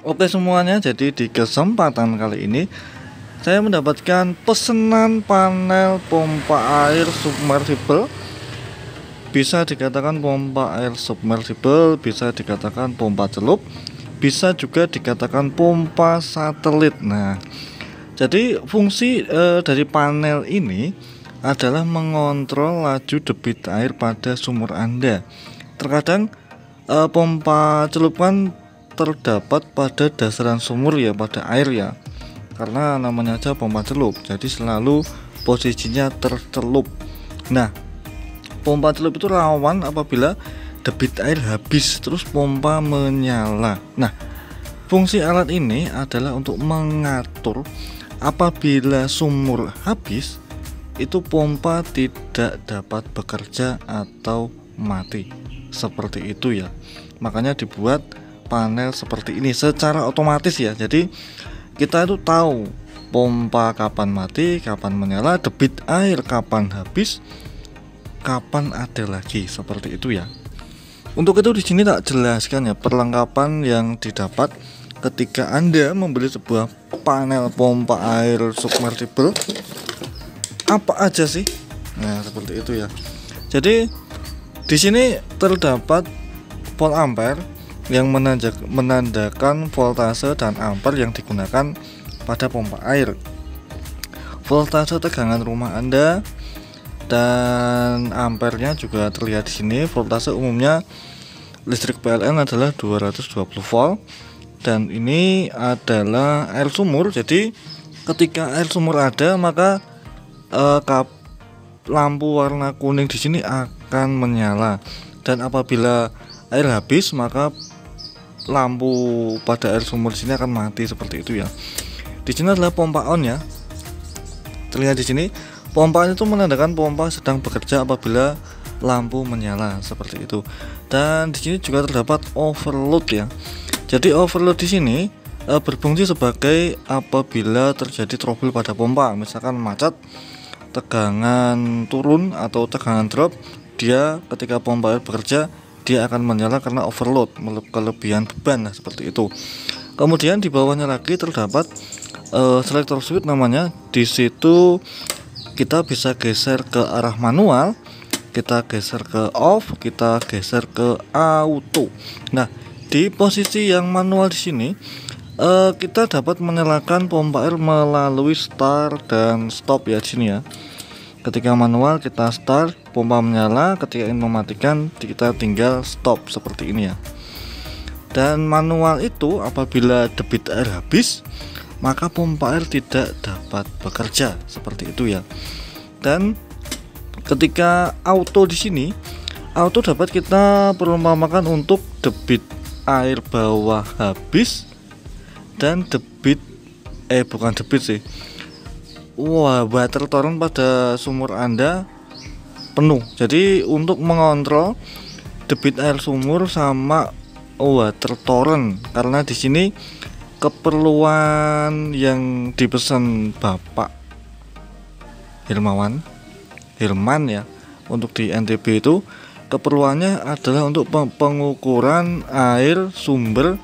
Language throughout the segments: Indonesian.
Oke semuanya, jadi di kesempatan kali ini saya mendapatkan pesanan panel pompa air submersible. Bisa dikatakan pompa air submersible, bisa dikatakan pompa celup, bisa juga dikatakan pompa satelit. Nah, jadi fungsi dari panel ini adalah mengontrol laju debit air pada sumur Anda. Terkadang pompa celup kan terdapat pada dasaran sumur ya, pada air ya, karena namanya aja pompa celup, jadi selalu posisinya tercelup. Nah, pompa celup itu rawan apabila debit air habis terus pompa menyala. Nah, fungsi alat ini adalah untuk mengatur apabila sumur habis itu pompa tidak dapat bekerja atau mati, seperti itu ya. Makanya dibuat panel seperti ini secara otomatis ya. Jadi kita itu tahu pompa kapan mati, kapan menyala, debit air kapan habis, kapan ada lagi, seperti itu ya. Untuk itu di sini tak jelaskan ya perlengkapan yang didapat ketika Anda membeli sebuah panel pompa air submersible. Apa aja sih? Nah, seperti itu ya. Jadi di sini terdapat volt ampere yang menandakan voltase dan ampere yang digunakan pada pompa air, voltase tegangan rumah Anda, dan ampernya juga terlihat di sini. Voltase umumnya listrik PLN adalah 220 volt, dan ini adalah air sumur. Jadi ketika air sumur ada, maka lampu warna kuning di sini akan menyala, dan apabila air habis maka lampu pada air sumur di sini akan mati, seperti itu ya. Di sini adalah pompa on ya. Terlihat di sini pompa itu menandakan pompa sedang bekerja apabila lampu menyala, seperti itu. Dan di sini juga terdapat overload ya. Jadi overload di sini berfungsi sebagai apabila terjadi trouble pada pompa, misalkan macet, tegangan turun atau tegangan drop, dia ketika pompa air bekerja dia akan menyala karena overload, kelebihan beban, nah seperti itu. Kemudian di bawahnya lagi terdapat selector switch namanya. Di situ kita bisa geser ke arah manual, kita geser ke off, kita geser ke auto. Nah, di posisi yang manual di sini kita dapat menyalakan pompa air melalui start dan stop ya di sini ya. Ketika manual kita start, pompa menyala. Ketika ingin mematikan, kita tinggal stop, seperti ini ya. Dan manual itu apabila debit air habis, maka pompa air tidak dapat bekerja, seperti itu ya. Dan ketika auto di sini, auto dapat kita perumpamakan untuk debit air bawah habis dan debit bukan debit sih, water torrent pada sumur Anda penuh. Jadi untuk mengontrol debit air sumur sama water torrent, karena di sini keperluan yang dipesan Bapak Hilman ya, untuk di NTB itu keperluannya adalah untuk pengukuran air sumur.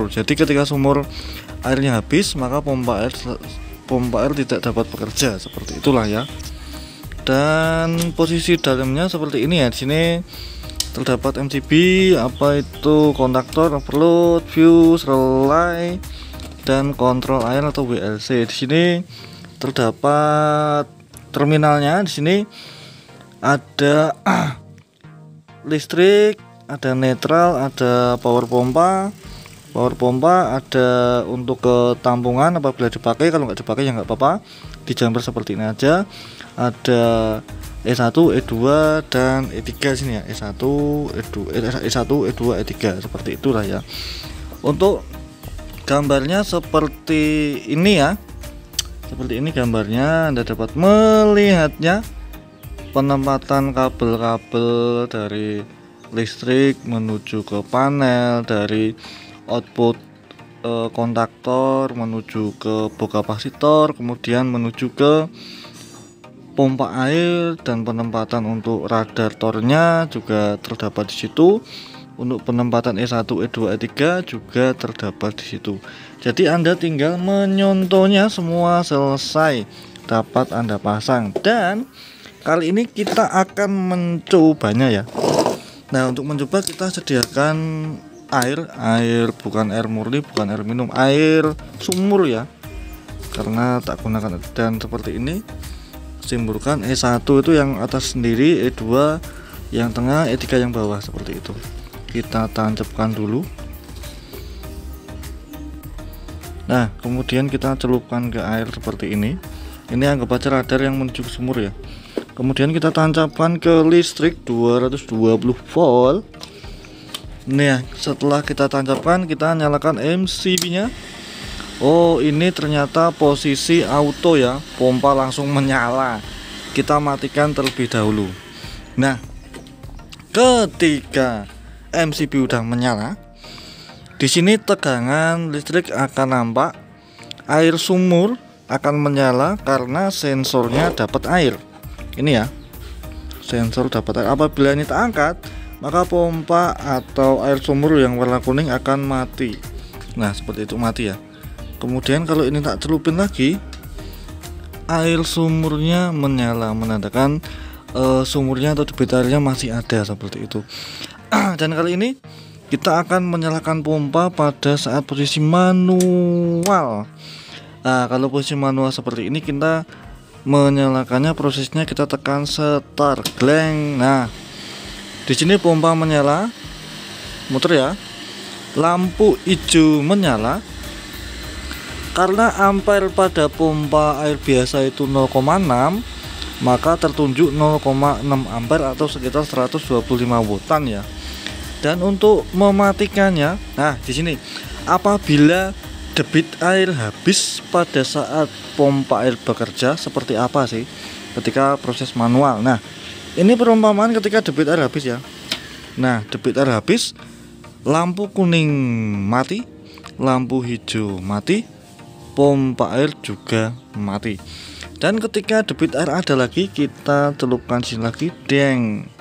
Jadi ketika sumur airnya habis, maka pompa air tidak dapat bekerja, seperti itulah ya. Dan posisi dalamnya seperti ini ya. Di sini terdapat MCB, apa itu kontaktor, overload, fuse, relay, dan kontrol air atau WLC. Di sini terdapat terminalnya. Di sini ada listrik, ada netral, ada power pompa, ada untuk ke tampungan apabila dipakai. Kalau nggak dipakai ya nggak apa-apa, dijamper seperti ini aja. Ada E1, E2 dan E3 sini ya. E1, E2, E3, seperti itulah ya. Untuk gambarnya seperti ini ya. Seperti ini gambarnya, Anda dapat melihatnya. Penempatan kabel-kabel dari listrik menuju ke panel, dari output kontaktor menuju ke box kapasitor, kemudian menuju ke pompa air, dan penempatan untuk radar tornya juga terdapat di situ. Untuk penempatan E1, E2, E3 juga terdapat di situ. Jadi Anda tinggal menyontohnya, semua selesai, dapat Anda pasang. Dan kali ini kita akan mencobanya ya. Nah, untuk mencoba kita sediakan air bukan air murni, bukan air minum, air sumur ya, karena tak gunakan. Dan seperti ini, simbolkan E1 itu yang atas sendiri, E2 yang tengah, E3 yang bawah, seperti itu. Kita tancapkan dulu. Nah, kemudian kita celupkan ke air seperti ini. Ini anggap aja radar yang menuju ke sumur ya. Kemudian kita tancapkan ke listrik 220 volt. Nah, setelah kita tancapkan, kita nyalakan MCB-nya. Oh, ini ternyata posisi auto ya, pompa langsung menyala. Kita matikan terlebih dahulu. Nah, ketika MCB udah menyala, di sini tegangan listrik akan nampak, air sumur akan menyala karena sensornya dapat air. Ini ya, sensor dapat air. Apabila ini tak angkat, maka pompa atau air sumur yang warna kuning akan mati. Nah, seperti itu, mati ya. Kemudian kalau ini tak celupin lagi, air sumurnya menyala, menandakan sumurnya atau debit airnya masih ada, seperti itu. Dan kali ini kita akan menyalakan pompa pada saat posisi manual. Nah, kalau posisi manual seperti ini, kita menyalakannya, prosesnya kita tekan start, gleng. Nah, di sini pompa menyala, muter ya. Lampu hijau menyala. Karena ampere pada pompa air biasa itu 0,6, maka tertunjuk 0,6 ampere atau sekitar 125 voltan ya. Dan untuk mematikannya, nah di sini apabila debit air habis pada saat pompa air bekerja, seperti apa sih ketika proses manual. Nah, ini perumpamaan ketika debit air habis ya. Nah, debit air habis, lampu kuning mati, lampu hijau mati, pompa air juga mati. Dan ketika debit air ada lagi, kita celupkan sini lagi, deng.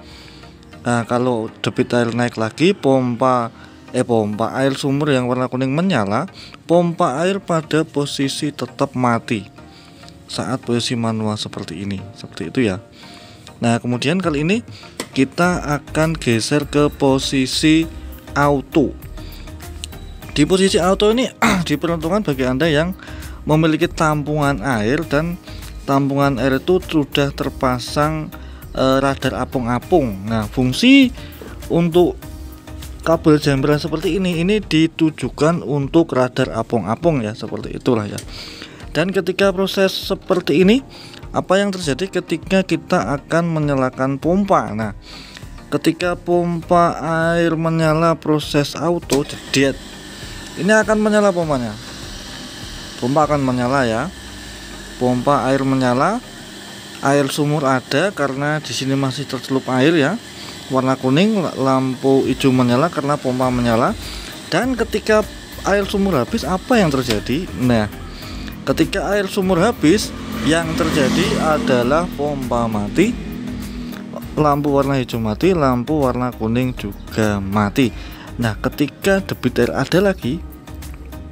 Nah, kalau debit air naik lagi, pompa air sumur yang warna kuning menyala, pompa air pada posisi tetap mati saat posisi manual seperti ini, seperti itu ya. Nah, kemudian kali ini kita akan geser ke posisi auto. Di posisi auto ini diperuntukkan bagi Anda yang memiliki tampungan air, dan tampungan air itu sudah terpasang radar apung-apung. Nah, fungsi untuk kabel jambret seperti ini ditujukan untuk radar apung-apung ya, seperti itulah ya. Dan ketika proses seperti ini, apa yang terjadi ketika kita akan menyalakan pompa? Nah, ketika pompa air menyala, proses auto jedet, ini akan menyala pompanya. Pompa akan menyala ya. Pompa air menyala, air sumur ada karena di sini masih tercelup air ya, warna kuning. Lampu hijau menyala karena pompa menyala. Dan ketika air sumur habis, apa yang terjadi? Nah, ketika air sumur habis, yang terjadi adalah pompa mati, lampu warna hijau mati, lampu warna kuning juga mati. Nah, ketika debit air ada lagi,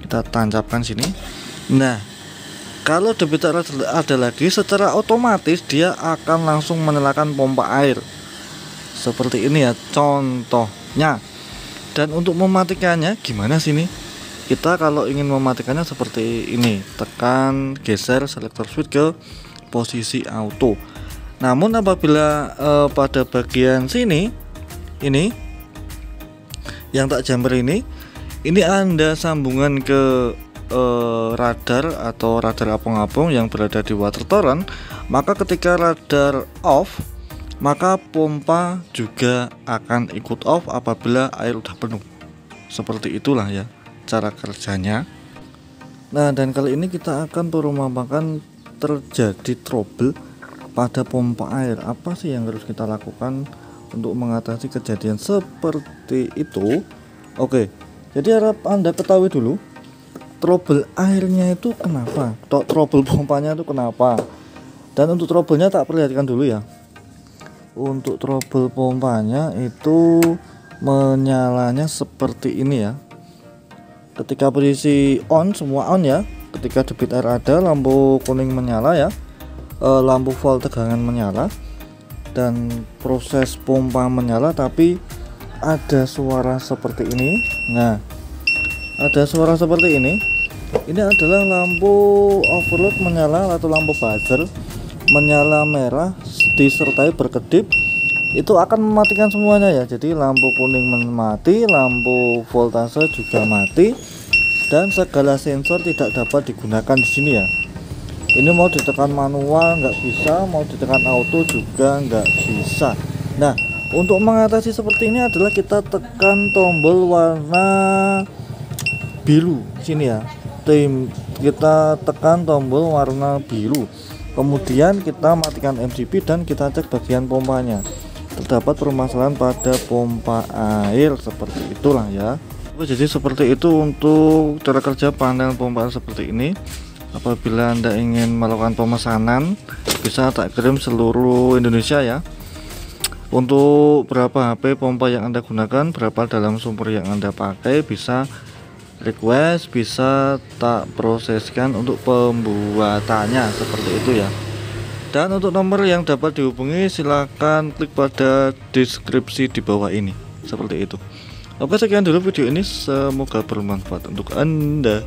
kita tancapkan sini. Nah, kalau debit air ada lagi, secara otomatis dia akan langsung menyalakan pompa air. Seperti ini ya contohnya. Dan untuk mematikannya gimana sini? Kita kalau ingin mematikannya seperti ini, tekan geser selector switch ke posisi auto. Namun apabila pada bagian sini ini yang tak jumper ini Anda sambungan ke radar atau radar apung-apung yang berada di water torrent, maka ketika radar off, maka pompa juga akan ikut off apabila air udah penuh. Seperti itulah ya cara kerjanya. Nah, dan kali ini kita akan perumpamakan terjadi trouble pada pompa air. Apa sih yang harus kita lakukan untuk mengatasi kejadian seperti itu? Oke, jadi harap Anda ketahui dulu trouble airnya itu kenapa, trouble pompanya itu kenapa. Dan untuk trouble-nya tak perlihatkan dulu ya. Untuk trouble pompanya itu menyalanya seperti ini ya. Ketika posisi on, semua on ya. Ketika debit air ada, lampu kuning menyala ya, lampu volt tegangan menyala, dan proses pompa menyala. Tapi ada suara seperti ini. Nah, ada suara seperti ini. Ini adalah lampu overload menyala atau lampu buzzer menyala merah disertai berkedip. Itu akan mematikan semuanya ya. Jadi lampu kuning mati, lampu voltase juga mati, dan segala sensor tidak dapat digunakan di sini ya. Ini mau ditekan manual nggak bisa, mau ditekan auto juga nggak bisa. Nah, untuk mengatasi seperti ini adalah kita tekan tombol warna biru sini ya. Kita tekan tombol warna biru, kemudian kita matikan MCB dan kita cek bagian pompanya. Terdapat permasalahan pada pompa air, seperti itulah ya. Jadi seperti itu untuk cara kerja panel pompa air seperti ini. Apabila Anda ingin melakukan pemesanan, bisa tak kirim seluruh Indonesia ya. Untuk berapa HP pompa yang Anda gunakan, berapa dalam sumber yang Anda pakai, bisa request, bisa tak proseskan untuk pembuatannya, seperti itu ya. Dan untuk nomor yang dapat dihubungi, silahkan klik pada deskripsi di bawah ini, seperti itu. Oke, sekian dulu video ini, semoga bermanfaat untuk Anda.